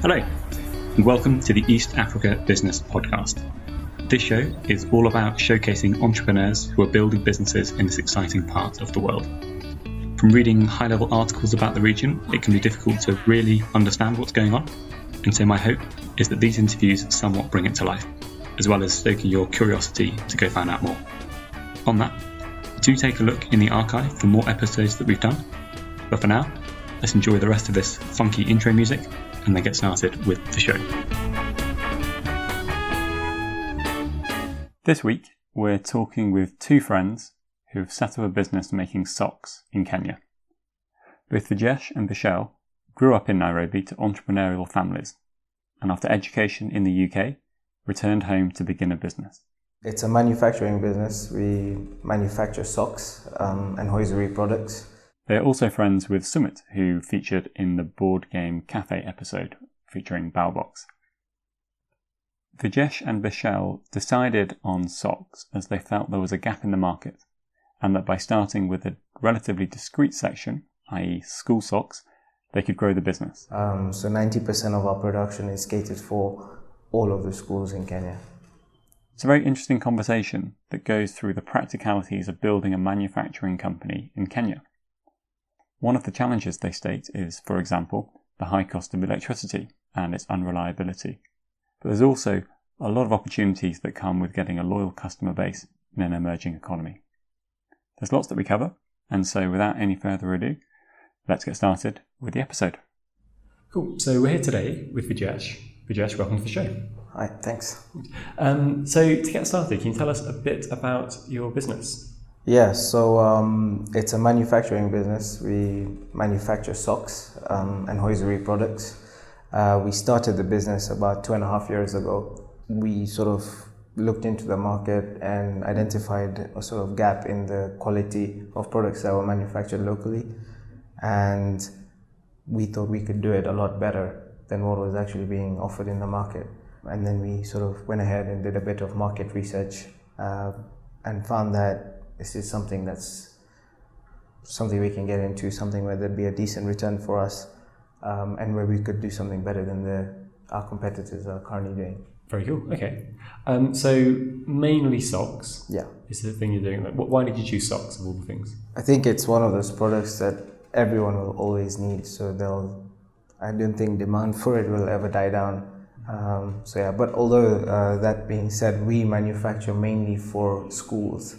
Hello, and welcome to the East Africa Business Podcast. This show is all about showcasing entrepreneurs who are building businesses in this exciting part of the world. From reading high-level articles about the region, it can be difficult to really understand what's going on, and so my hope is that these interviews somewhat bring it to life, as well as stoking your curiosity to go find out more. On that, do take a look in the archive for more episodes that we've done, but for now, let's enjoy the rest of this funky intro music and then get started with the show. This week, we're talking with two friends who have set up a business making socks in Kenya. Both Vidyesh and Bishell grew up in Nairobi to entrepreneurial families, and after education in the UK, returned home to begin a business. It's a manufacturing business. We manufacture socks and hosiery products. They are also friends with Sumit, who featured in the Board Game Cafe episode featuring Bowbox. Vidyesh and Bishell decided on socks as they felt there was a gap in the market, and that by starting with a relatively discrete section, i.e. school socks, they could grow the business. So 90% of our production is catered for all of the schools in Kenya. It's a very interesting conversation that goes through the practicalities of building a manufacturing company in Kenya. One of the challenges they state is, for example, the high cost of electricity and its unreliability. But there's also a lot of opportunities that come with getting a loyal customer base in an emerging economy. There's lots that we cover, and so without any further ado, let's get started with the episode. Cool. So we're here today with Vidyesh. Vidyesh, welcome to the show. Hi, thanks. So to get started, can you tell us a bit about your business? Yeah, so it's a manufacturing business. We manufacture socks and hosiery products. We started the business about 2.5 years ago. We sort of looked into the market and identified a sort of gap in the quality of products that were manufactured locally. And we thought we could do it a lot better than what was actually being offered in the market. And then we sort of went ahead and did a bit of market research and found that this is something we can get into, something where there'd be a decent return for us, and where we could do something better than our competitors are currently doing. Very cool. Okay. So mainly socks. Yeah. Is the thing you're doing. Why did you choose socks of all the things? I think it's one of those products that everyone will always need. So I don't think demand for it will ever die down. But although that being said, we manufacture mainly for schools.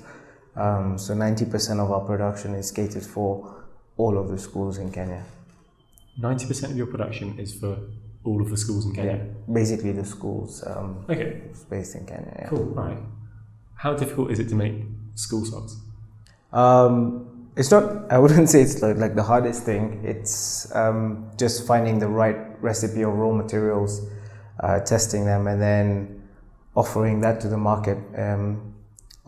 So 90% of our production is catered for all of the schools in Kenya. 90% of your production is for all of the schools in Kenya? Yeah, basically the schools based in Kenya. Yeah. Cool, right. How difficult is it to make school socks? It's not, I wouldn't say it's like the hardest thing. It's just finding the right recipe of raw materials, testing them, and then offering that to the market.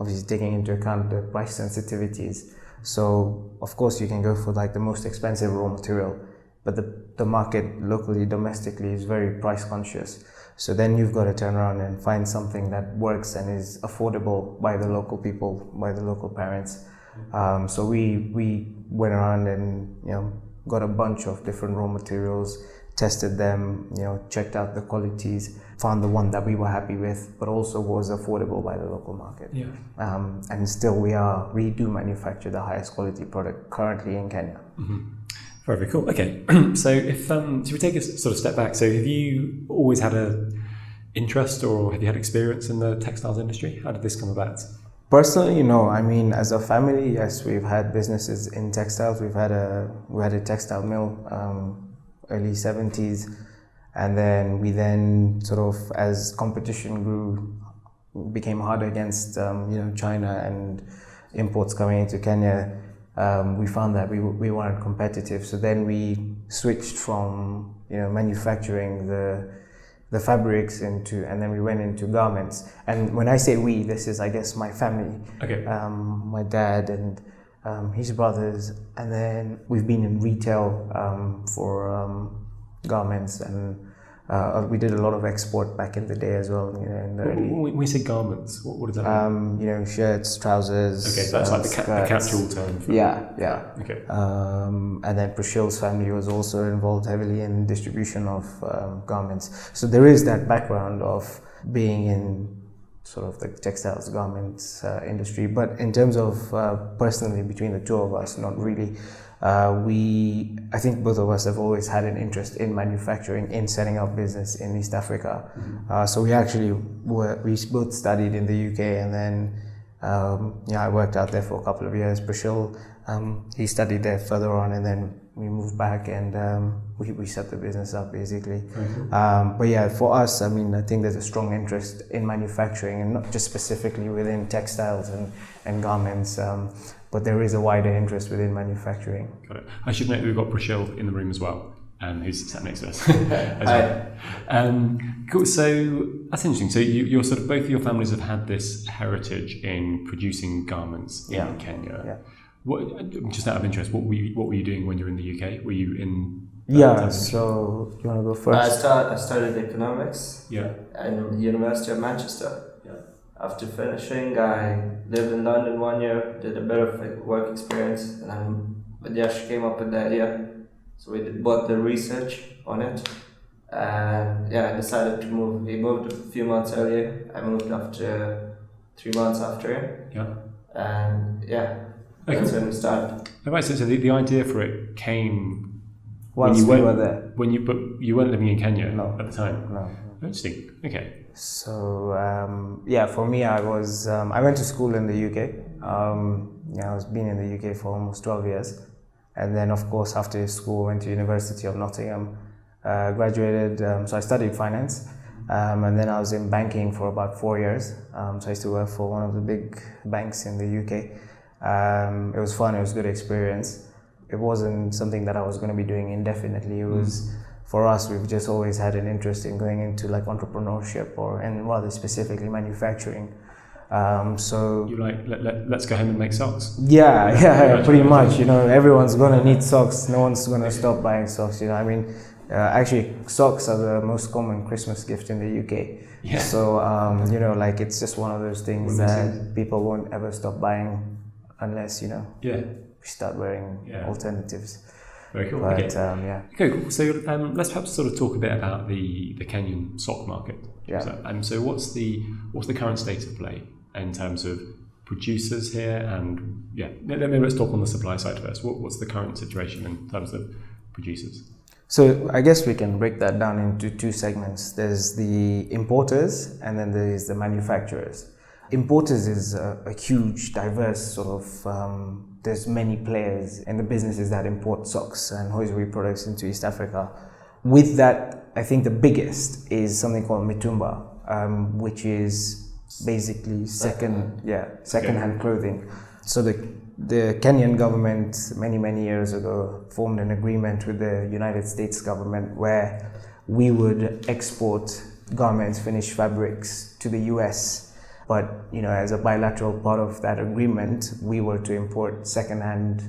Obviously taking into account the price sensitivities. So of course you can go for like the most expensive raw material, but the market locally, domestically is very price conscious. So then you've got to turn around and find something that works and is affordable by the local people, by the local parents. So we went around and got a bunch of different raw materials, tested them, checked out the qualities, found the one that we were happy with, but also was affordable by the local market. Yeah. And still we do manufacture the highest quality product currently in Kenya. Mm-hmm. Very cool. Okay. So if we take a sort of step back, so have you always had an interest or have you had experience in the textiles industry? How did this come about? Personally, no. I mean, as a family, yes, we've had businesses in textiles. We had a textile mill, early 70s, and then we sort of, as competition grew, became harder against China and imports coming into Kenya. We found that we weren't competitive, so then we switched from manufacturing the fabrics and then we went into garments. And when I say we, this is, I guess, my family. Okay. My dad and his brothers, and then we've been in retail for garments and We did a lot of export back in the day as well. In the early, when we say garments, what does that mean? Shirts, trousers. Okay, so that's like the catch-all term. Yeah. Okay. And then Bishell's family was also involved heavily in distribution of garments. So there is that background of being in sort of the textiles, garments industry. But in terms of personally between the two of us, not really. I think both of us have always had an interest in manufacturing, in setting up business in East Africa. So we actually we both studied in the UK, and then I worked out there for a couple of years. Bishell, he studied there further on, and then we moved back and we set the business up basically. But yeah, for us, I think there's a strong interest in manufacturing, and not just specifically within textiles and garments. But there is a wider interest within manufacturing. Got it. I should note that we've got Bishell in the room as well, who's sat next to us. Cool. So that's interesting. So you're sort of, both of your families have had this heritage in producing garments in Kenya. Yeah. What, just out of interest, what were you doing when you were in the UK? Were you in? So you want to go first? I studied economics. Yeah. In University of Manchester. After finishing, I lived in London 1 year, did a bit of work experience, and then Vidyesh came up with the idea. So we did both the research on it, and I decided to move. He moved a few months earlier. I moved after 3 months after him. Yeah. And that's when we started. Right, so the idea for it came once we were there. But you weren't living in Kenya at the time? No. Interesting. Okay. So for me, I went to school in the UK. I was been in the UK for almost 12 years, and then of course after school went to University of Nottingham, graduated. So I studied finance, and then I was in banking for about 4 years. So I used to work for one of the big banks in the UK. It was fun. It was a good experience. It wasn't something that I was going to be doing indefinitely. It was. For us, we've just always had an interest in going into like entrepreneurship and rather specifically manufacturing. So you let's go home and make socks. Yeah, pretty much. Everyone's gonna need socks. No one's gonna stop buying socks. Actually, socks are the most common Christmas gift in the UK. Yeah. So it's just one of those things that people won't ever stop buying unless we start wearing alternatives. Very cool. But, okay. Okay, cool. So let's perhaps sort of talk a bit about the Kenyan sock market. Yeah. So what's the current state of play in terms of producers here, and maybe let's talk on the supply side first. What's the current situation in terms of producers? So I guess we can break that down into two segments. There's the importers, and then there's the manufacturers. Importers is a huge, diverse sort of. There's many players in the businesses that import socks and hosiery products into East Africa. With that, I think the biggest is something called mitumba, which is basically second-hand clothing. So the Kenyan government many years ago formed an agreement with the United States government where we would export garments, finished fabrics to the US. But as a bilateral part of that agreement, we were to import second-hand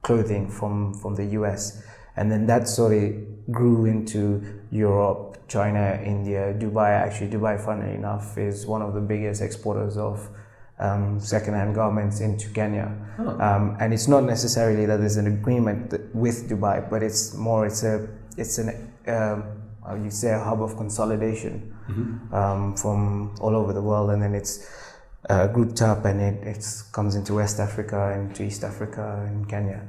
clothing from the US, and then that sort of grew into Europe, China, India, Dubai. Actually, Dubai, funnily enough, is one of the biggest exporters of second-hand garments into Kenya. And it's not necessarily that there's an agreement with Dubai, but it's a hub of consolidation. From all over the world, and then it's grouped up, and it comes into West Africa, into East Africa, and Kenya.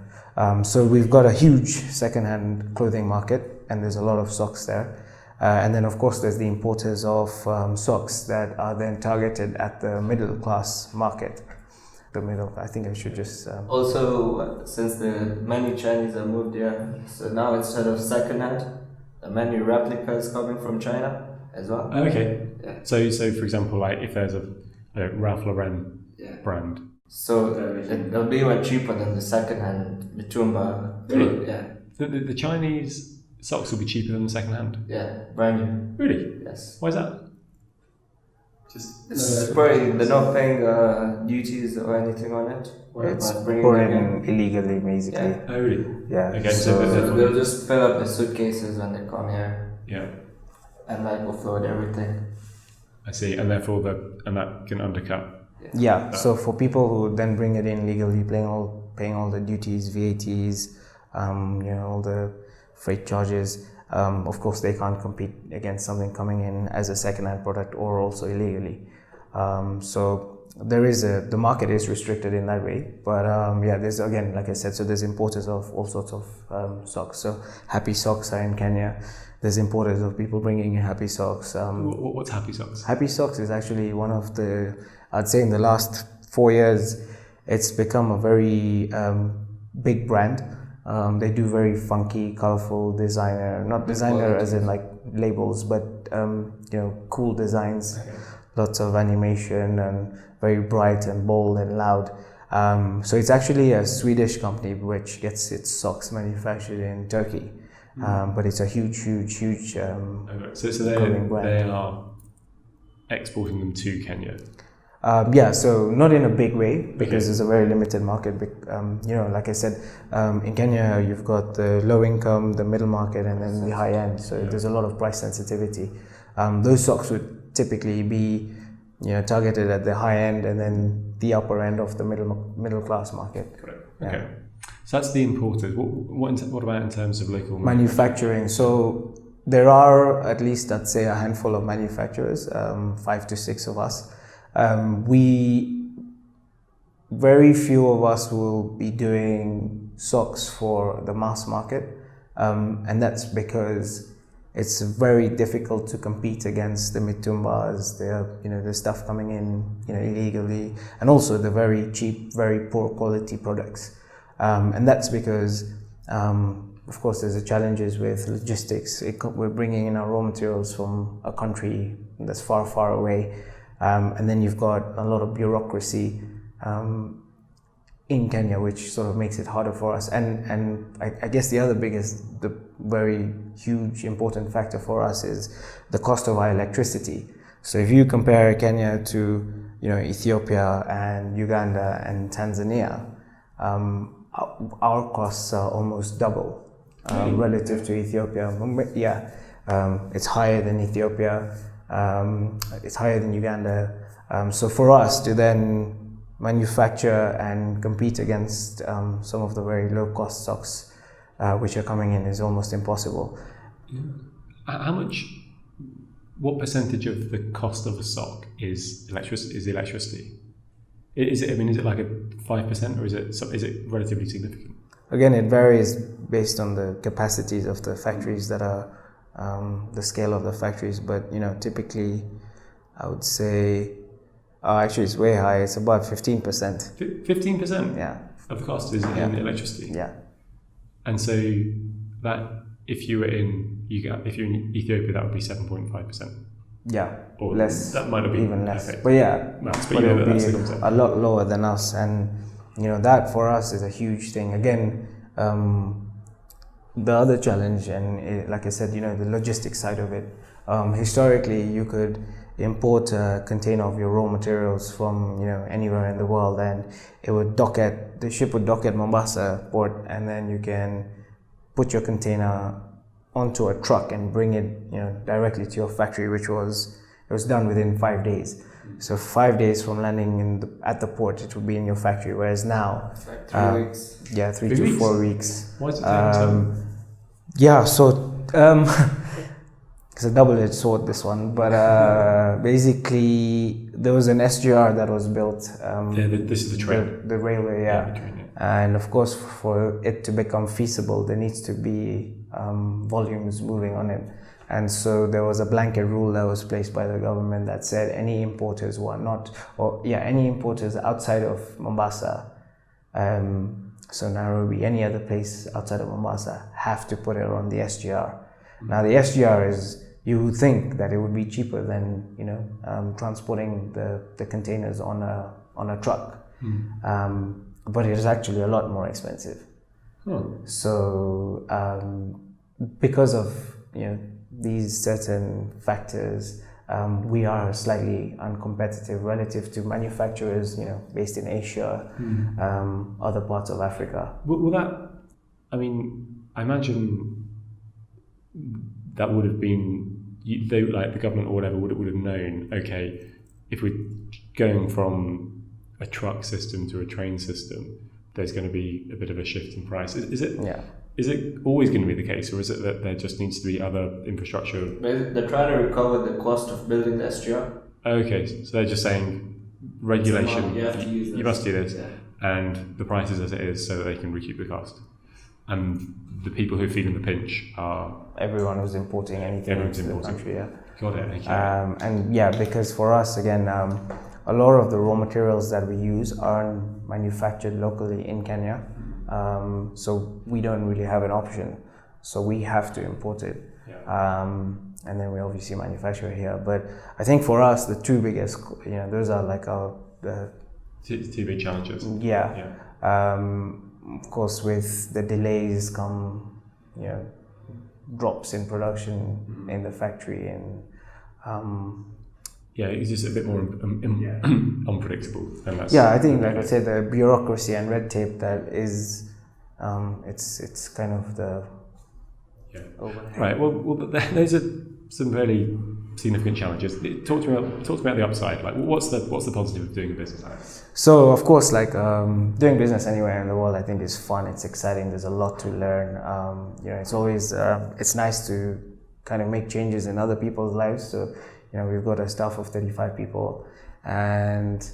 So we've got a huge second-hand clothing market, and there's a lot of socks there. And then, of course, there's the importers of socks that are then targeted at the middle-class market. I think I should just... Also, since many Chinese have moved here, so now instead of second-hand, many replicas coming from China as well. Okay. Yeah. So for example, like if there's a Ralph Lauren brand. So it'll be much cheaper than the second-hand mitumba. Really? Yeah. The Chinese socks will be cheaper than the second-hand? Yeah, brand new. Really? Yes. Why is that? It's probably they're not paying duties or anything on it. It's brought in illegally, basically. Yeah. Oh, really? Yeah. Okay, so they'll just fill up the suitcases when they come here. Yeah. and like offload everything. I see, and therefore that can undercut. Yeah. So for people who then bring it in legally, paying all the duties, VATs, all the freight charges. Of course, they can't compete against something coming in as a second-hand product or also illegally. So the market is restricted in that way. But there's, again, like I said, so there's importers of all sorts of socks. So Happy Socks are in Kenya. There's importers of people bringing in Happy Socks. What's Happy Socks? Happy Socks is actually one of I'd say in the last 4 years, it's become a very big brand. They do very funky, colorful not designer as in like labels, but cool designs, lots of animation and very bright and bold and loud. So it's actually a Swedish company which gets its socks manufactured in Turkey. But it's a huge so they are exporting them to Kenya. So not in a big way because it's a very limited market. Like I said, in Kenya you've got the low income, the middle market, and then the high end. So there's a lot of price sensitivity. Those socks would typically be, targeted at the high end and then the upper end of the middle class market. Correct. Okay. So that's the importers. What about in terms of local manufacturing? So there are at least, I'd say, a handful of manufacturers, 5 to 6 of us. Very few of us will be doing socks for the mass market, and that's because it's very difficult to compete against the Mitumbas, the stuff coming in illegally, and also the very cheap, very poor quality products. And that's because, of course, there's the challenges with logistics. We're bringing in our raw materials from a country that's far, far away. And then you've got a lot of bureaucracy in Kenya, which sort of makes it harder for us. And I guess the very huge important factor for us is the cost of our electricity. So if you compare Kenya to Ethiopia and Uganda and Tanzania, our costs are almost double relative to Ethiopia. It's higher than Ethiopia. It's higher than Uganda. So for us to then manufacture and compete against some of the very low-cost socks which are coming in is almost impossible. What percentage of the cost of a sock is electricity? Is it like a 5% or is it relatively significant? Again, it varies based on the capacities of the factories that are the scale of the factories, but typically I would say actually it's way high. It's about 15%. 15%? Yeah. Of the cost is in electricity. Yeah. And so that if you're in Ethiopia, that would be 7.5%. Yeah, or less. That might have been even less. perfect. But it would be a lot lower than us, and that for us is a huge thing. Again, the other challenge, and like I said, the logistics side of it. Historically, you could import a container of your raw materials from anywhere in the world, and the ship would dock at Mombasa port, and then you can put your container onto a truck and bring it directly to your factory, it was done within 5 days. So 5 days from landing at the port, it would be in your factory, whereas now it's like 3 weeks. Yeah, 3 to 4 weeks. Why is it taking so? Yeah, so it's a double-edged sword, this one, but basically there was an SGR that was built. This is the train. The railway, and of course for it to become feasible there needs to be volumes moving on it, and so there was a blanket rule that was placed by the government that said any importers any importers outside of Mombasa, so Nairobi, any other place outside of Mombasa, have to put it on the SGR. Now the SGR is, you would think that it would be cheaper than transporting the containers on a truck, but it is actually a lot more expensive. So because of these certain factors, we are slightly uncompetitive relative to manufacturers based in Asia, other parts of Africa. I imagine that would have been like the government or whatever would have known, okay, if we're going from a truck system to a train system, there's going to be a bit of a shift in price. Is it always going to be the case, or is it that there just needs to be other infrastructure? They're trying to recover the cost of building the SGR. Okay, so they're just saying regulation, you must do this, and the price is as it is so that they can recoup the cost. And the people who are feeling the pinch are... everyone who's importing anything into the country, Got it, okay. And because for us, again, a lot of the raw materials that we use are manufactured locally in Kenya. So we don't really have an option. So we have to import it. And then we obviously manufacture it here. But I think for us, the two biggest, those are like our... two big challenges. Of course, with the delays come, drops in production in the factory, and it's just a bit more unpredictable. And that's, I think, like I said, the bureaucracy and red tape that is, it's kind of the overhang. Right. Well, those are some fairly significant challenges. Talk to me about the upside. Like, what's the positive of doing a business? So, of course, like doing business anywhere in the world, I think is fun. It's exciting. There's a lot to learn. It's always it's nice to kind of make changes in other people's lives. So, we've got a staff of 35 people, and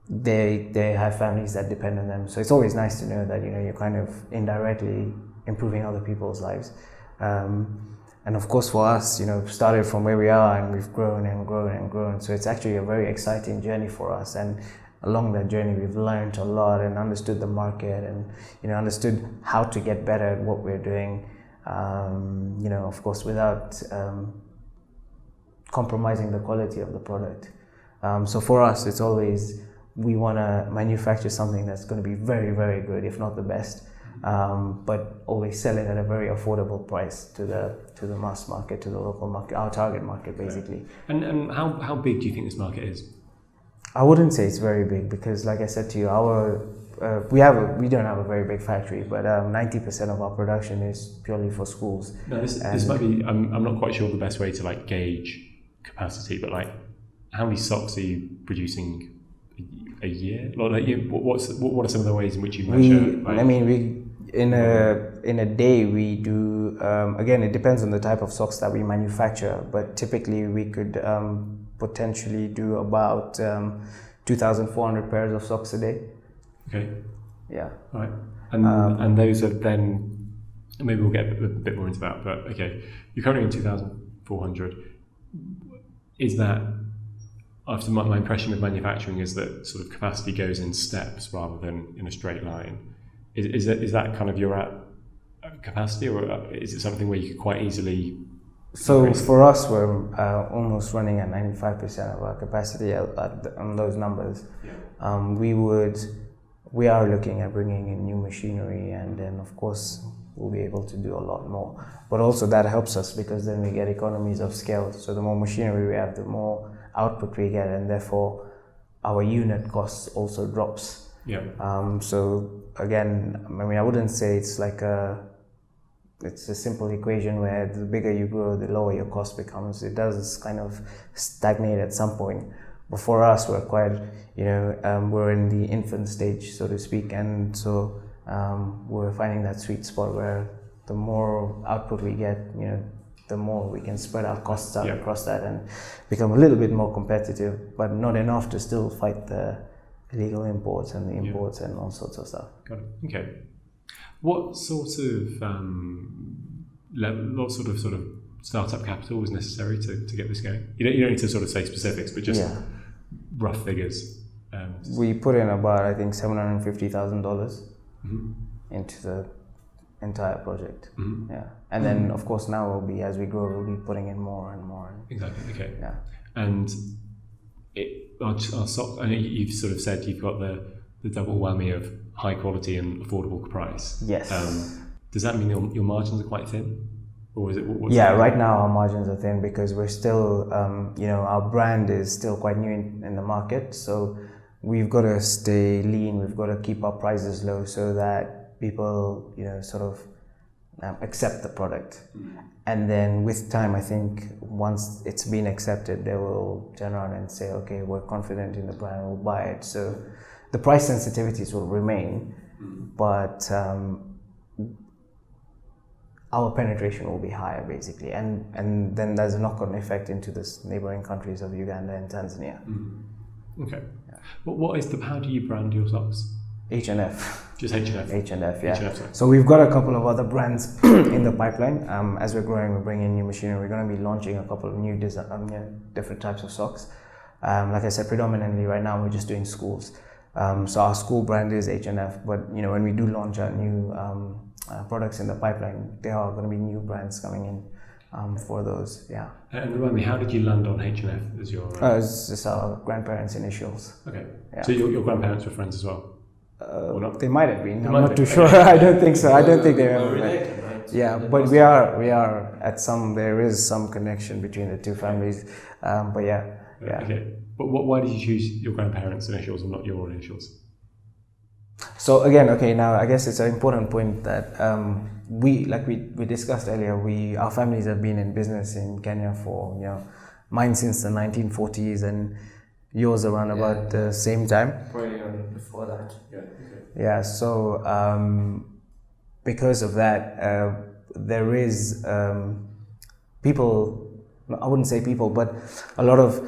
they have families that depend on them. So it's always nice to know that you're kind of indirectly improving other people's lives. And of course, for us, started from where we are, and we've grown and grown and grown. So it's actually a very exciting journey for us. And along that journey, we've learned a lot and understood the market, and understood how to get better at what we're doing. Of course, without compromising the quality of the product. So for us, it's always, we want to manufacture something that's going to be very, very good, if not the best. But always sell it at a very affordable price to the mass market, to the local market, our target market, basically. And how big do you think this market is? I wouldn't say it's very big, because, like I said to you, we don't have a very big factory, but 90% of our production is purely for schools. No, this might be. I'm not quite sure the best way to like gauge capacity, but like, how many socks are you producing a year? What are some of the ways in which you measure? In a day we do, again, it depends on the type of socks that we manufacture, but typically we could potentially do about 2,400 pairs of socks a day. Okay. Yeah. All right. And those are then, maybe we'll get a bit more into that, but okay, you're currently in 2,400. Is that, after my impression of manufacturing is that sort of capacity goes in steps rather than in a straight line. Is that kind of your at capacity, or is it something where you could quite easily? So for us, we're almost running at 95% of our capacity on those numbers. Yeah. We are looking at bringing in new machinery, and then of course we'll be able to do a lot more. But also that helps us, because then we get economies of scale. So the more machinery we have, the more output we get, and therefore our unit costs also drops. Yeah. So again, I wouldn't say it's like it's a simple equation where the bigger you grow, the lower your cost becomes. It does kind of stagnate at some point. But for us, we're quite, we're in the infant stage, so to speak, and so we're finding that sweet spot where the more output we get, the more we can spread our costs out across that and become a little bit more competitive, but not enough to still fight the illegal imports and the imports and all sorts of stuff. Got it. Okay. What sort of startup capital was necessary to get this going? You don't need to sort of say specifics, but just rough figures. We put in about, I think, $750,000 into the entire project. Mm-hmm. Yeah, and then of course now as we grow, we'll be putting in more and more. Exactly. Okay. Yeah. And I know you've sort of said you've got the double whammy of high quality and affordable price. Yes. Does that mean your margins are quite thin, or is it? Right now our margins are thin because we're still, our brand is still quite new in the market. So we've got to stay lean. We've got to keep our prices low so that people, sort of accept the product. And then with time, I think once it's been accepted, they will turn around and say, okay, we're confident in the brand, we'll buy it. So the price sensitivities will remain, but our penetration will be higher, basically. And then there's a knock-on effect into the neighboring countries of Uganda and Tanzania. Okay. Well, how do you brand your socks? H&F. Just H&F? H&F, yeah. H&F, so we've got a couple of other brands in the pipeline. As we're growing, we're bringing in new machinery. We're going to be launching a couple of new different types of socks. Like I said, predominantly right now we're just doing schools. So our school brand is H&F, but when we do launch our new products in the pipeline, there are going to be new brands coming in for those. Yeah. And remind me, how did you land on H&F as your? It's just our grandparents' initials. Okay. Yeah. So your grandparents were friends as well. They might have been. I'm not too sure. I don't think so. I don't think they were related, right? Yeah, but we are at some. There is some connection between the two families. But yeah. Okay. But why did you choose your grandparents' initials and not your initials? So again, okay, now I guess it's an important point that we discussed earlier, our families have been in business in Kenya for, mine since the 1940s and yours around about the same time. Probably before that. Yeah. Okay. Yeah, so because of that, there is people, I wouldn't say people, but a lot of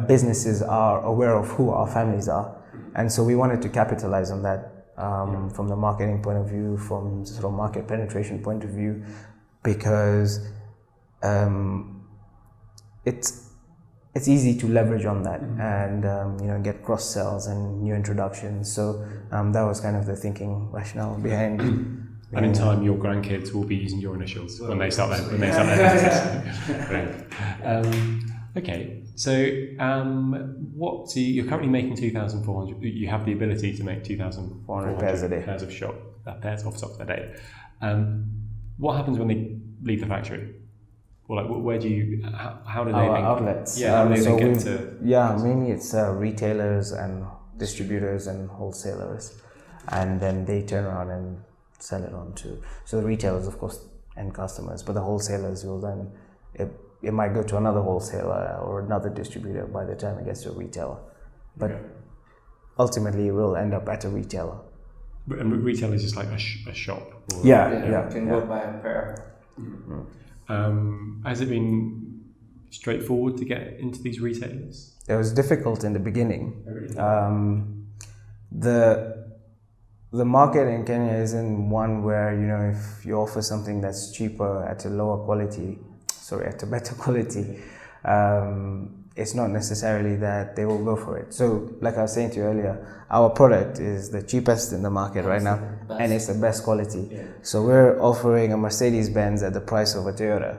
businesses are aware of who our families are. And so we wanted to capitalize on that from the marketing point of view, from sort of market penetration point of view, because it's easy to leverage on that and get cross sells and new introductions. So that was kind of the thinking rationale behind. And in time, your grandkids will be using your initials when they start their business. Okay, so so you're currently making 2,400. You have the ability to make 2,400 pairs a day. Pairs of socks a day. What happens when they leave the factory? Well, where do you? How do they? Our outlets. Yeah, how do they get to? Yeah, mainly it's retailers and distributors and wholesalers, and then they turn around and sell it on to. So the retailers, of course, end customers, but the wholesalers will then. It might go to another wholesaler or another distributor by the time it gets to a retailer. But ultimately it will end up at a retailer. And retail is just like a shop? Or you can go buy a pair. Has it been straightforward to get into these retailers? It was difficult in the beginning. The market in Kenya isn't one where, if you offer something that's cheaper at a better quality, it's not necessarily that they will go for it. So, like I was saying to you earlier, our product is the cheapest in the market right now, and it's the best quality. Yeah. So we're offering a Mercedes-Benz at the price of a Toyota.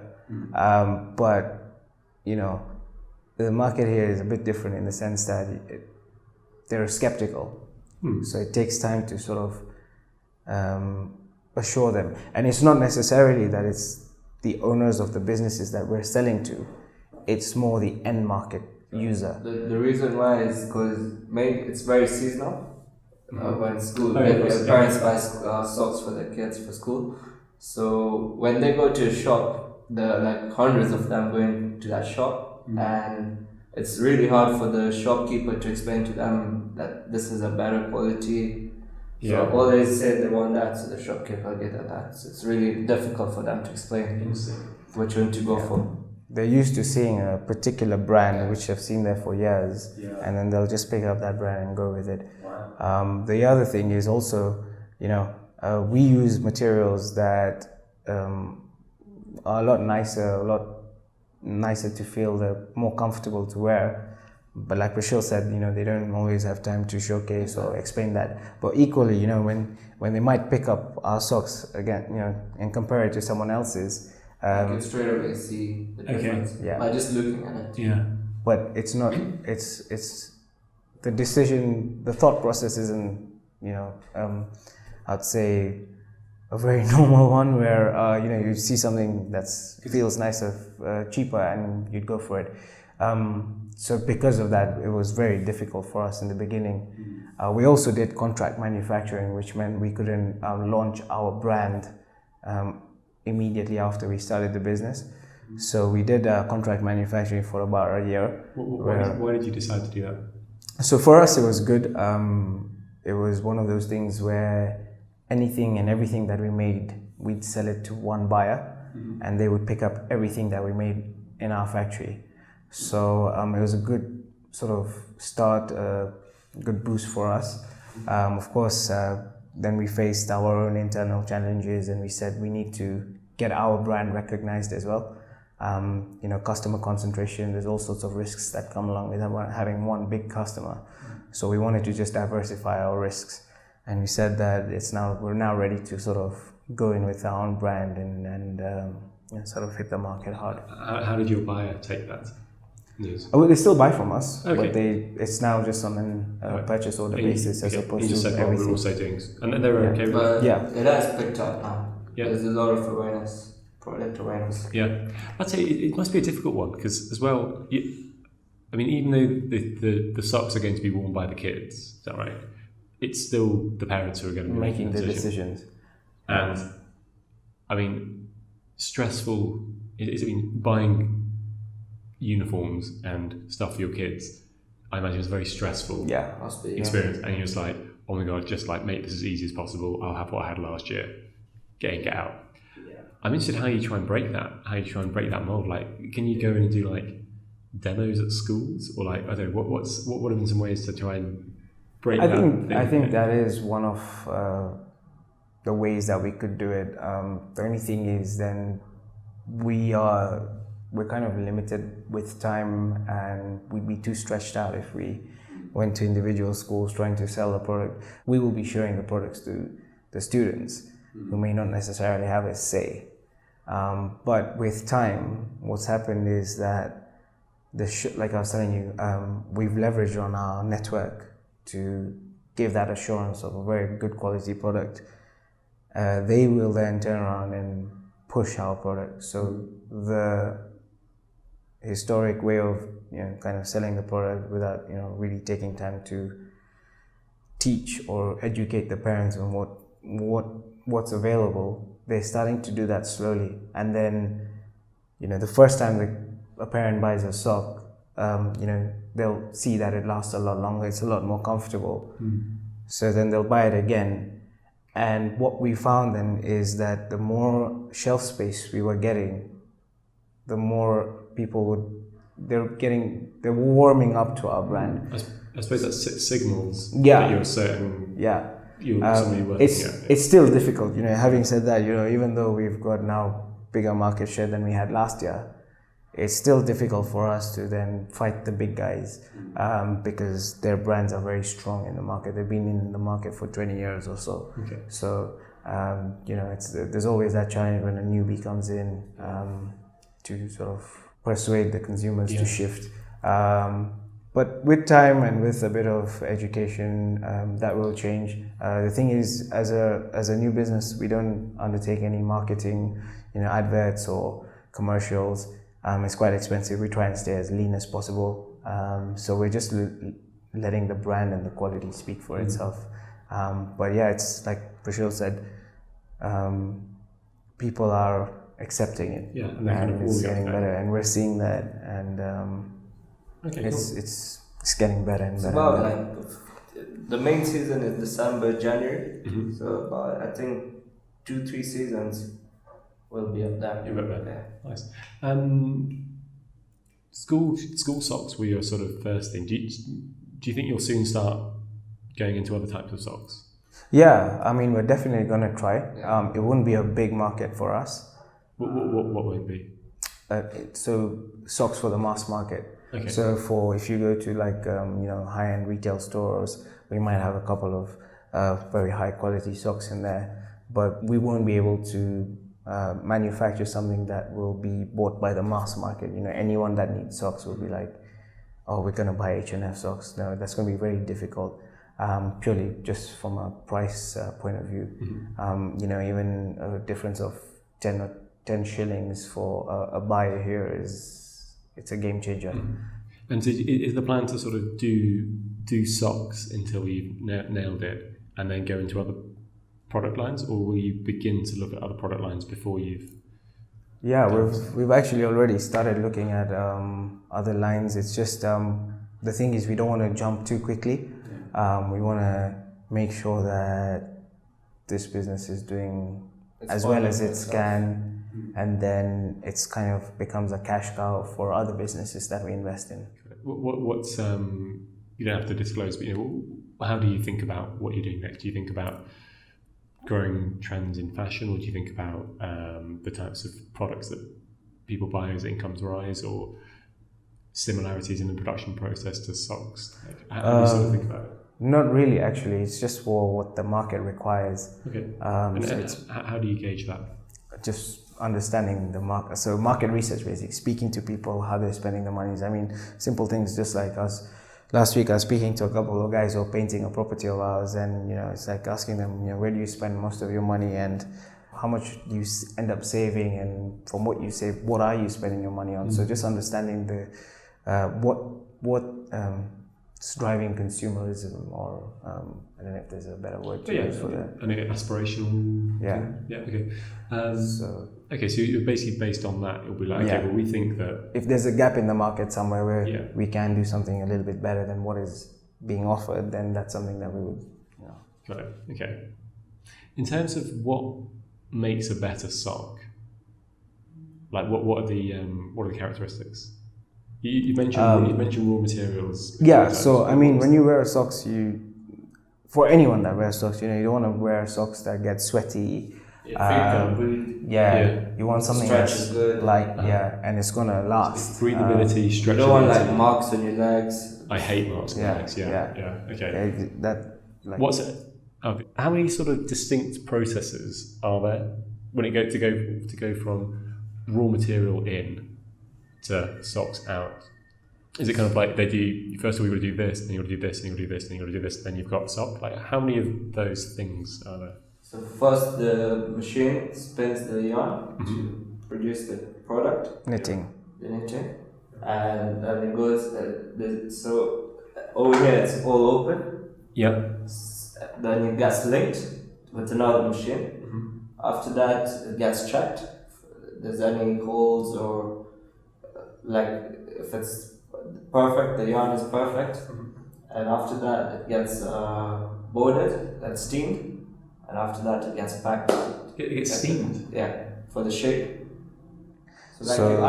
But, the market here is a bit different in the sense that they're skeptical. So it takes time to sort of assure them. And it's not necessarily that it's the owners of the businesses that we're selling to, it's more the end market user. The reason why is because it's very seasonal. When school, parents buy socks for their kids for school. So when they go to a shop, there are like hundreds of them going to that shop, and it's really hard for the shopkeeper to explain to them that this is a better quality. So all they say they want that, so the shopkeeper will get that. So it's really difficult for them to explain which one to go for. They're used to seeing a particular brand which they've seen there for years, and then they'll just pick up that brand and go with it. Wow. The other thing is also, we use materials that are a lot nicer to feel, they're more comfortable to wear. But like Bishell said, they don't always have time to showcase or explain that. But equally, when they might pick up our socks again, and compare it to someone else's, you can straight away see the difference by just looking at it. Yeah. But it's not. It's the decision. The thought process isn't. I'd say a very normal one where you see something that feels nicer, cheaper, and you'd go for it. So because of that, it was very difficult for us in the beginning. We also did contract manufacturing, which meant we couldn't launch our brand immediately after we started the business. So we did contract manufacturing for about a year. Why did you decide to do that? So for us, it was good. It was one of those things where anything and everything that we made, we'd sell it to one buyer, and they would pick up everything that we made in our factory. So it was a good sort of start, good boost for us. Of course, then we faced our own internal challenges, and we said we need to get our brand recognized as well. Customer concentration, there's all sorts of risks that come along with having one big customer. So we wanted to just diversify our risks. And we said that we're now ready to sort of go in with our own brand and sort of hit the market hard. How did your buyer take that news? Oh, they still buy from us, okay. But it's now just on a purchase order basis as opposed to said, everything. We're also doing, and then they were okay with But it. it has picked up now. Yeah. There's a lot of awareness, product awareness. Yeah, I'd say it must be a difficult one because as well, even though the socks are going to be worn by the kids, is that right? It's still the parents who are going to be making the decisions. And stressful. Buying uniforms and stuff for your kids, I imagine it's a very stressful Must be, experience. And you're just like, oh my god, just like make this as easy as possible. I'll have what I had last year. Get in, get out. Yeah. I'm interested how you try and break that. How you try and break that mold. Like, can you go in and do like demos at schools, or like I don't know what have been some ways to try and break that? I think that is one of the ways that we could do it. The only thing is then we're kind of limited with time, and we'd be too stretched out if we went to individual schools trying to sell the product. We will be showing the products to the students who may not necessarily have a say. But with time, what's happened is that like I was telling you, we've leveraged on our network to give that assurance of a very good quality product. They will then turn around and push our product. So the historic way of kind of selling the product without really taking time to teach or educate the parents on what's available, they're starting to do that slowly. And then the first time a parent buys a sock, they'll see that it lasts a lot longer, it's a lot more comfortable. So then they'll buy it again. And what we found then is that the more shelf space we were getting, the more people they're warming up to our brand. I suppose that signals that you're certain. Yeah. It's it's still difficult, having said that, even though we've got now bigger market share than we had last year, it's still difficult for us to then fight the big guys, because their brands are very strong in the market. They've been in the market for 20 years or so. Okay. So, there's always that challenge when a newbie comes in, to sort of persuade the consumers to shift. But with time and with a bit of education, that will change. The thing is, as a new business, we don't undertake any marketing, adverts or commercials. It's quite expensive. We try and stay as lean as possible. So we're just letting the brand and the quality speak for itself. But yeah, it's like Bishell said, people are accepting it. Yeah, and it's getting better. And we're seeing that. And it's getting better and better. It's about like the main season is December, January. So about I think 2-3 seasons will be up there. Yeah. Nice. School socks were your sort of first thing. Do you think you'll soon start going into other types of socks? Yeah, we're definitely going to try. It wouldn't be a big market for us. What would it be? So socks for the mass market. Okay. So if you go to like high-end retail stores, we might have a couple of very high quality socks in there, but we won't be able to manufacture something that will be bought by the mass market. Anyone that needs socks will be like, oh, we're going to buy H&F socks. No, that's going to be very difficult, purely just from a price point of view. Even a difference of 10 shillings for a buyer here it's a game changer. And so is the plan to sort of do socks until you've nailed it and then go into other product lines, or will you begin to look at other product lines before you've? Yeah, we've actually already started looking at other lines. It's just the thing is we don't want to jump too quickly. We want to make sure that this business is doing as well as it can, and then it's kind of becomes a cash cow for other businesses that we invest in. What's you don't have to disclose, but how do you think about what you're doing next? Do you think about growing trends in fashion, or do you think about the types of products that people buy as incomes rise, or similarities in the production process to socks? How do you sort of think about it? Not really, actually. It's just for what the market requires. Okay. How do you gauge that? Just understanding the market. So market research, basically, speaking to people, how they're spending the money. I mean, simple things just like us. Last week I was speaking to a couple of guys who are painting a property of ours, and it's like asking them, where do you spend most of your money and how much do you end up saving, and from what you save, what are you spending your money on? So just understanding the it's driving consumerism, or I don't know if there's a better word to use for that. I mean, aspirational. Yeah. Okay. So you're basically based on that. It'll be like, okay, well, we think that if there's a gap in the market somewhere where we can do something a little bit better than what is being offered, then that's something that we would. Got it. Okay. In terms of what makes a better sock, like what are the characteristics? You mentioned raw materials. Yeah, so I mean, when you wear socks, for anyone that wears socks, you don't want to wear socks that get sweaty. You want something that's good. And it's gonna last. Breathability, stretchability. You don't want like marks on your legs. I hate marks on legs. Okay. What's it? How many sort of distinct processes are there when it to go from raw material in to socks out? Is it kind of like they do, first of all, you got to do this, then you got to do this, then you got to do this, then you got to do this, then you've got a sock? Like, how many of those things are there? So first the machine spins the yarn to produce the product. Knitting. The knitting. And then it goes, so over here it's all open. Yep. Then it gets linked with another machine. After that it gets checked. If there's any holes or like if it's perfect, the yarn is perfect. And after that it gets boarded and steamed. And after that, it gets packed. It gets steamed? Yeah, for the shape. So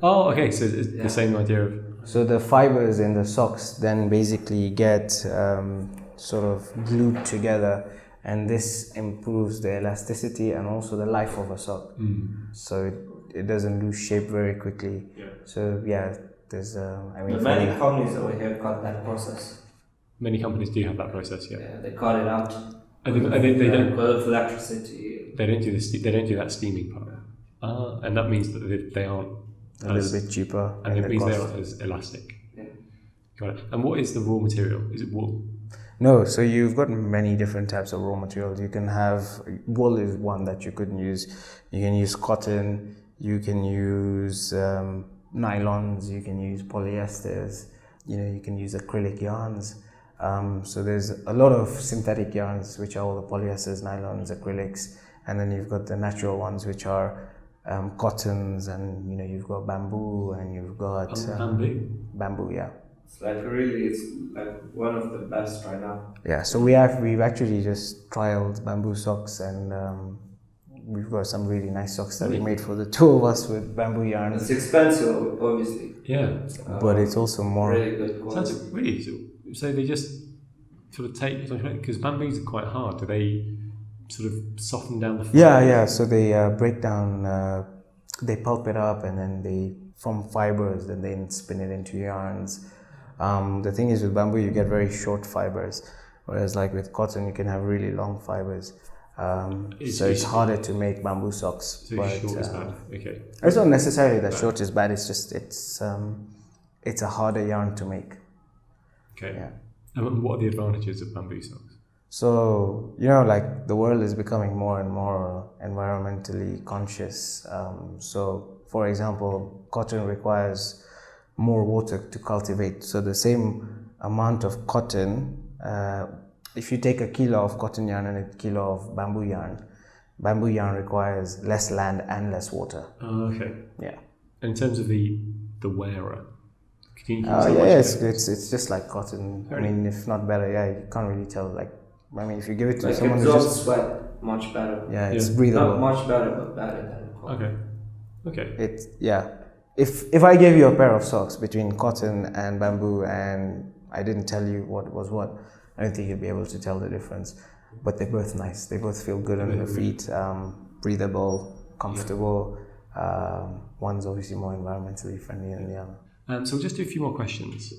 it's the same idea of... So the fibers in the socks then basically get sort of glued together, and this improves the elasticity and also the life of a sock. So it doesn't lose shape very quickly. So there's many companies over here cut that process. Many companies do have that process, Yeah, they cut it out. I think they don't. With electricity. They don't do this. They don't do that steaming part. And that means that they aren't a little bit cheaper, and it means they aren't as elastic. Yeah. Got it. And what is the raw material? Is it wool? No. So you've got many different types of raw materials. You can have wool is one that you could use. You can use cotton. You can use nylons. You can use polyesters. You can use acrylic yarns. So there's a lot of synthetic yarns, which are all the polyesters, nylons, acrylics, and then you've got the natural ones, which are cottons, and you've got bamboo, and you've got bamboo, yeah. It's like one of the best right now. Yeah, so we've actually just trialed bamboo socks, and we've got some really nice socks that we made for the two of us with bamboo yarn. It's expensive, obviously. Yeah, but it's also more really good quality. Sounds really. So they just sort of take, because bamboos are quite hard. Do they sort of soften down the fibre? Yeah. So they break down, they pulp it up, and then they form fibers, and then spin it into yarns. The thing is, with bamboo, you get very short fibers, whereas like with cotton, you can have really long fibers. So it's harder to make bamboo socks. So short is bad. Okay. It's not necessarily that short is bad. It's just it's a harder yarn to make. Okay. Yeah. And what are the advantages of bamboo socks? So, like the world is becoming more and more environmentally conscious. So, for example, cotton requires more water to cultivate. So the same amount of cotton if you take a kilo of cotton yarn and a kilo of bamboo yarn requires less land and less water. Oh, okay. Yeah. And in terms of the wearer, can you Yeah, tell much it's just like cotton. Really? I mean, if not better, you can't really tell. Like, I mean, if you give it to Like someone who absorbs just sweat much better. it's Yeah. breathable. Not much better, but better than cotton. Okay. It's If I gave you a pair of socks between cotton and bamboo and I didn't tell you what was what, I don't think you'd be able to tell the difference. But they're both nice. They both feel good on your feet, breathable, comfortable. One's obviously more environmentally friendly than the other. So we'll just do a few more questions.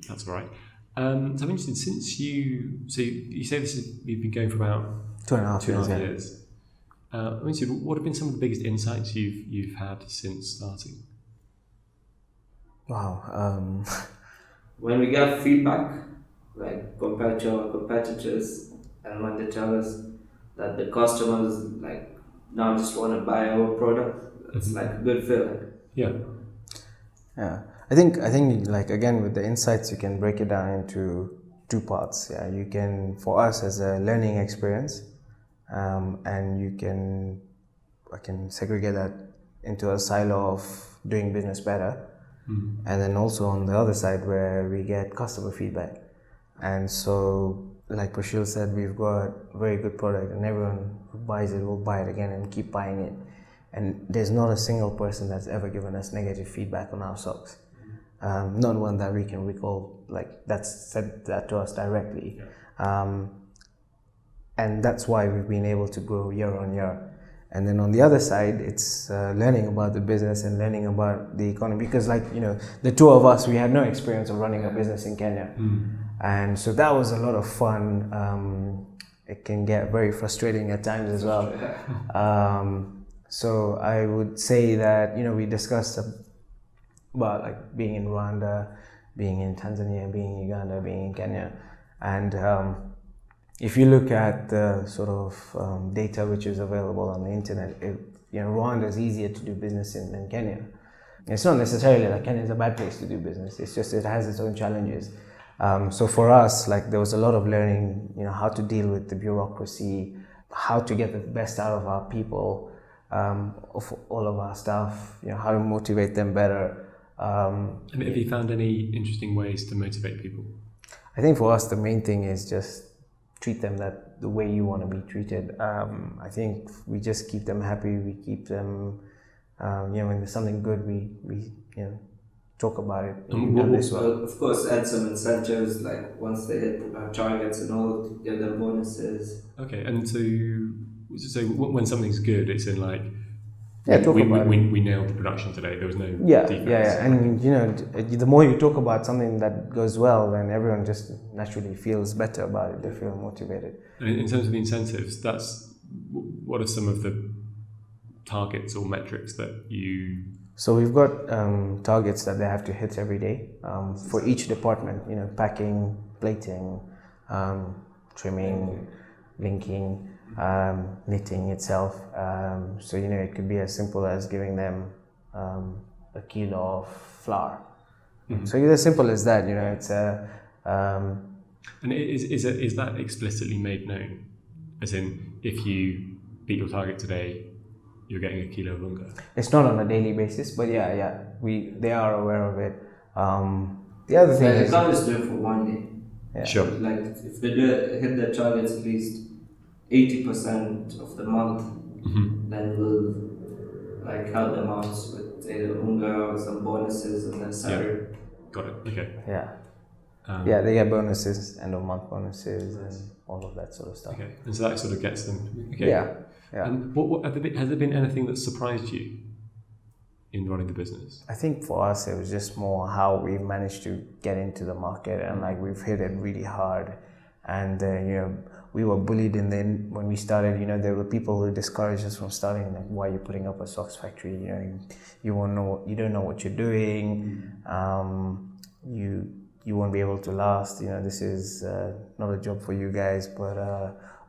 That's all right. So I'm interested, since you say you've been going for about 2.5 years. years. I'm interested, what have been some of the biggest insights you've had since starting? Wow. When we get feedback, like compared to our competitors, and when they tell us that the customers like now just want to buy our product, it's like a good feeling. Yeah. I think like again with the insights you can break it down into two parts. Yeah, you can, for us as a learning experience, and I can segregate that into a silo of doing business better. And then also on the other side where we get customer feedback. And so, like Bishell said, we've got a very good product and everyone who buys it will buy it again and keep buying it. And there's not a single person that's ever given us negative feedback on our socks. Not one that we can recall, like that's said that to us directly. And that's why we've been able to grow year on year. And then on the other side, it's learning about the business and learning about the economy. Because the two of us, we had no experience of running a business in Kenya. And so that was a lot of fun. It can get very frustrating at times as well. So I would say that, we discussed about like being in Rwanda, being in Tanzania, being in Uganda, being in Kenya. And if you look at the sort of data which is available on the internet, Rwanda is easier to do business in than Kenya. It's not necessarily that Kenya is a bad place to do business. It's just it has its own challenges. So for us, like there was a lot of learning, how to deal with the bureaucracy, how to get the best out of our people, of all of our staff, how to motivate them better. And have you found any interesting ways to motivate people? I think for us, the main thing is just treat them the way you want to be treated. I think we just keep them happy. We keep them, when there's something good, we talk about it. Of course, add some incentives, like once they hit our targets and all, give them bonuses. Okay, and so when something's good, it's in like, we nailed the production today. There was no defects. Yeah. And the more you talk about something that goes well, then everyone just naturally feels better about it. They feel motivated. And in terms of the incentives, what are some of the targets or metrics that you? So we've got targets that they have to hit every day for each department. Packing, plating, trimming, linking. Knitting itself. So it could be as simple as giving them a kilo of flour. So it's as simple as that. It's a. And is that explicitly made known? As in, if you beat your target today, you're getting a kilo of unga? It's not on a daily basis, but they are aware of it. The other thing they is can't just do it for one day. Yeah. Sure. Like if they hit their targets at least 80% of the month, then we'll like help them out with either unga or some bonuses and then salary. Yeah. Got it. Okay. Yeah. They get bonuses, end of month bonuses, and all of that sort of stuff. Okay, and so that sort of gets them. Okay. Yeah. And has there been anything that surprised you in running the business? I think for us it was just more how we managed to get into the market, and like we've hit it really hard, and we were bullied when we started. There were people who discouraged us from starting. Like, why are you putting up a socks factory? You don't know what you're doing. You won't be able to last. This is not a job for you guys. But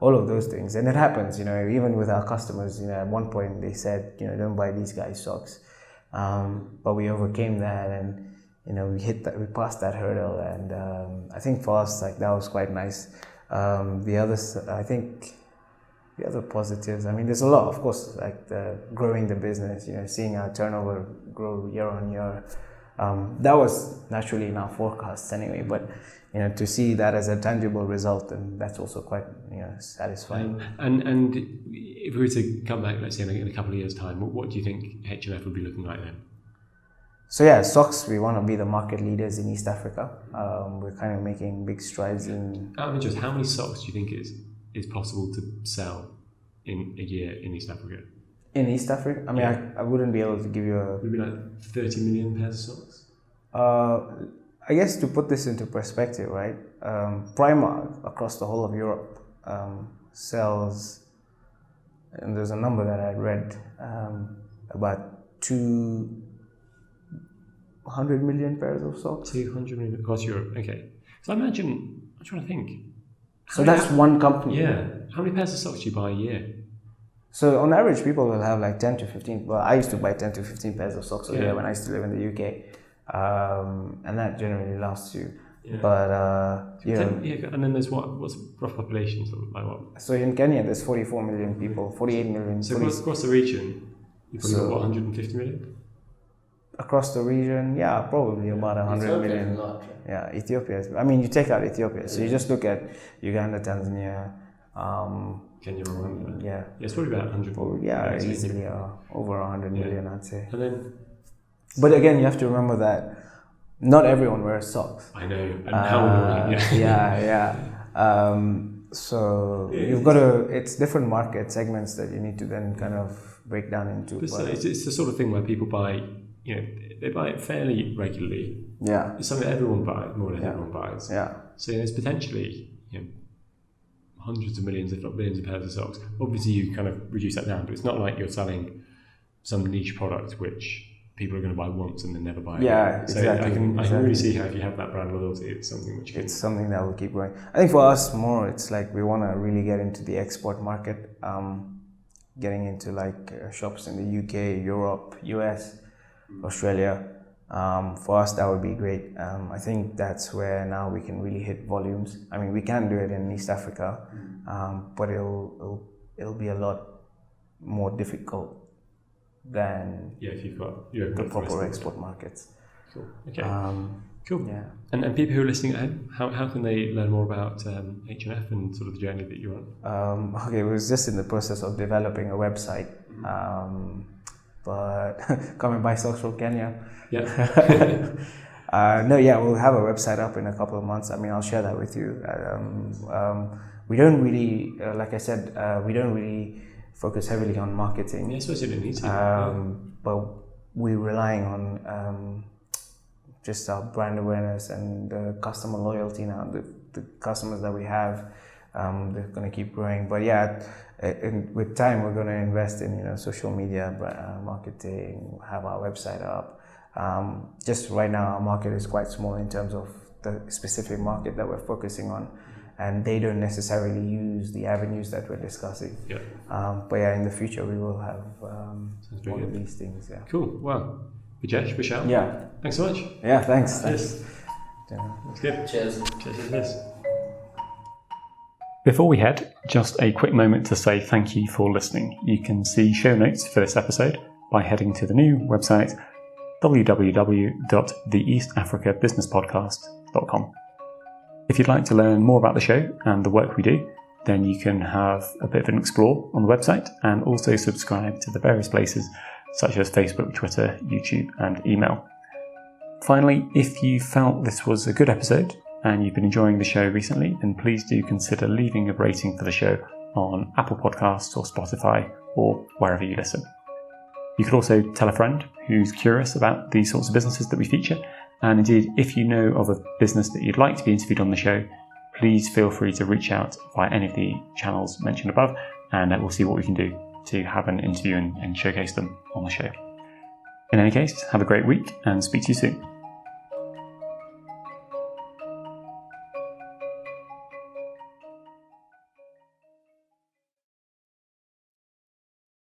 all of those things, and it happens. Even with our customers. At one point they said, don't buy these guys socks. But we overcame that, and we passed that hurdle. And I think for us, like that was quite nice. I think the other positives, I mean, there's a lot, of course, like growing the business, seeing our turnover grow year on year. That was naturally in our forecasts anyway, but to see that as a tangible result, and that's also quite satisfying. And if we were to come back, let's say in a couple of years' time, what do you think H&F would be looking like then? So yeah, socks, we want to be the market leaders in East Africa. We're kind of making big strides in... Out of interest, how many socks do you think is possible to sell in a year in East Africa? In East Africa? I mean, yeah. I wouldn't be able to give you a... Would it be like 30 million pairs of socks? I guess to put this into perspective, right? Primark across the whole of Europe sells, and there's a number that I read, about 200 million pairs of socks. 200 million across Europe, okay. So I'm trying to think. So that's one company. Yeah. How many pairs of socks do you buy a year? So on average, people will have like 10 to 15. Well, I used to buy 10 to 15 pairs of socks a year when I used to live in the UK. And that generally lasts you. Yeah. But, and then there's what's the rough population? Sort of like what? So in Kenya, there's 44 million people, 48 million. So across the region, you've probably got 150 million? Across the region, yeah, probably about 100 million. Yeah, Ethiopia. I mean, you take out Ethiopia, so you just look at Uganda, Tanzania, Kenya, Rwanda. Yeah, it's probably about 100. Easily over 100 million, I'd say. And then, but again, you have to remember that not everyone wears socks. I know, and how annoying. Yeah. So you've got to. It's different market segments that you need to then kind of break down into. But it's the sort of thing where people buy. They buy it fairly regularly. Yeah. It's something that everyone buys, more or less everyone buys. Yeah. So there's potentially, hundreds of millions, if not billions of pairs of socks. Obviously you kind of reduce that down, but it's not like you're selling some niche product which people are going to buy once and then never buy again. Yeah, exactly. So I can really see how if you have that brand loyalty, it's something which it's something that will keep growing. I think for us more, it's like we want to really get into the export market, getting into like shops in the UK, Europe, US, Australia. For us, that would be great. I think that's where now we can really hit volumes. I mean, we can do it in East Africa, but it'll be a lot more difficult than if you've got the proper export markets. Cool. Okay. Cool. Yeah. And people who are listening at home, how can they learn more about H&F and sort of the journey that you're on? Okay, we was just in the process of developing a website. But come and buy socks from Kenya. Yeah. We'll have a website up in a couple of months. I mean, I'll share that with you. We don't really, like I said, we don't really focus heavily on marketing. Yeah, I suppose you don't need to. But we're relying on just our brand awareness and customer loyalty now. The customers that we have, they're going to keep growing. But with time, we're going to invest in social media marketing, have our website up. Just right now, our market is quite small in terms of the specific market that we're focusing on, and they don't necessarily use the avenues that we're discussing. Yeah. But in the future, we will have all of these things. Yeah. Cool. Well, Vidyesh, Bishell. Yeah. Thanks so much. Yeah. Thanks. That's good. Cheers. Cheers. Before we head, just a quick moment to say thank you for listening. You can see show notes for this episode by heading to the new website www.theeastafricabusinesspodcast.com. If you'd like to learn more about the show and the work we do, then you can have a bit of an explore on the website and also subscribe to the various places such as Facebook, Twitter, YouTube and email. Finally, if you felt this was a good episode and you've been enjoying the show recently, then please do consider leaving a rating for the show on Apple Podcasts or Spotify or wherever you listen. You could also tell a friend who's curious about these sorts of businesses that we feature. And indeed, if you know of a business that you'd like to be interviewed on the show, please feel free to reach out via any of the channels mentioned above, and we'll see what we can do to have an interview and showcase them on the show. In any case, have a great week and speak to you soon.